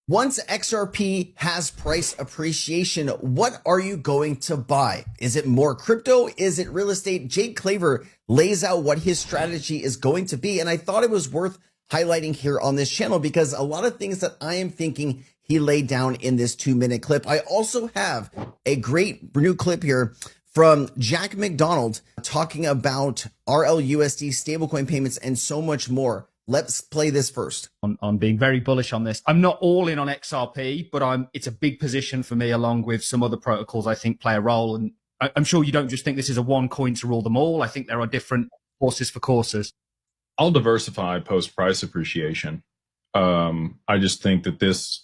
Once XRP has price appreciation, what are you going to buy? Is it more crypto? Is it real estate? Jake Claver lays out what his strategy is going to be. And I thought it was worth highlighting here on this channel because a lot of things that I am thinking he laid down in this 2-minute clip. I also have a great new clip here from Jack McDonald talking about RLUSD stablecoin payments and so much more. Let's play this first. On being very bullish on this. I'm not all in on XRP, but it's a big position for me along with some other protocols I think play a role. And I'm sure you don't just think this is a one coin to rule them all. I think there are different horses for courses. I'll diversify post price appreciation. I just think that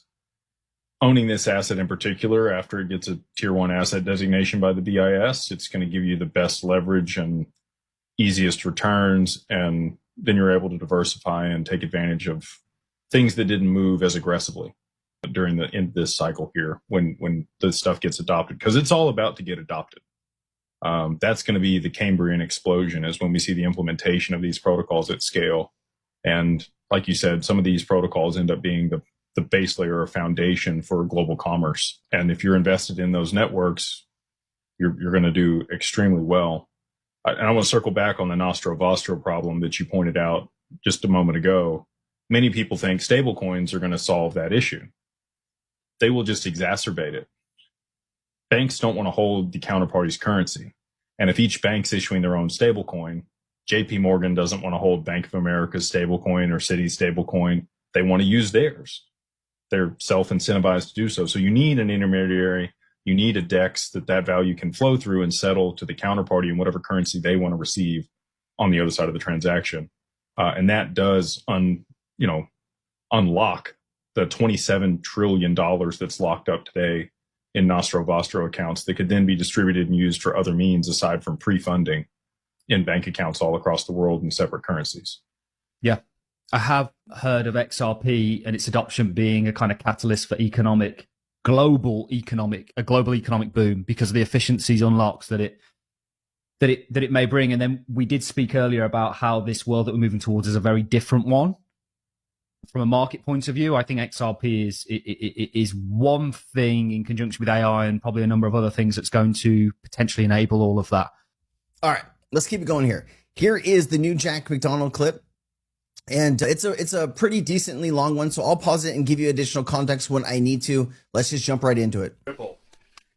owning this asset in particular, after it gets a tier 1 asset designation by the BIS, it's going to give you the best leverage and easiest returns. And then you're able to diversify and take advantage of things that didn't move as aggressively during the end of this cycle here when the stuff gets adopted, because it's all about to get adopted. That's going to be the Cambrian explosion, is when we see the implementation of these protocols at scale. And like you said, some of these protocols end up being the base layer or foundation for global commerce. And if you're invested in those networks, you're going to do extremely well. And I want to circle back on the Nostro Vostro problem that you pointed out just a moment ago. Many people think stablecoins are going to solve that issue. They will just exacerbate it. Banks don't want to hold the counterparty's currency. And if each bank's issuing their own stablecoin, JP Morgan doesn't want to hold Bank of America's stablecoin or Citi's stablecoin. They want to use theirs. They're self-incentivized to do so. So you need an intermediary. You need a DEX that value can flow through and settle to the counterparty in whatever currency they want to receive on the other side of the transaction. And that does unlock the $27 trillion that's locked up today in Nostro Vostro accounts that could then be distributed and used for other means aside from pre-funding in bank accounts all across the world in separate currencies. Yeah. I have heard of XRP and its adoption being a kind of catalyst for a global economic boom because of the efficiencies unlocks that it may bring. And then we did speak earlier about how this world that we're moving towards is a very different one. From a market point of view, I think XRP is one thing in conjunction with AI and probably a number of other things that's going to potentially enable all of that. All right, let's keep it going here. Here is the new Jack McDonald clip. And it's a pretty decently long one, so I'll pause it and give you additional context when I need to. Let's just jump right into it.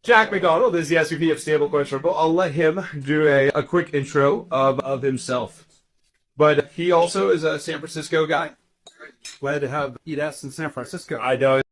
Jack McDonald is the SVP of Stablecoins Ripple. I'll let him do a quick intro of himself. But he also is a San Francisco guy. Glad to have EDS in San Francisco. I know.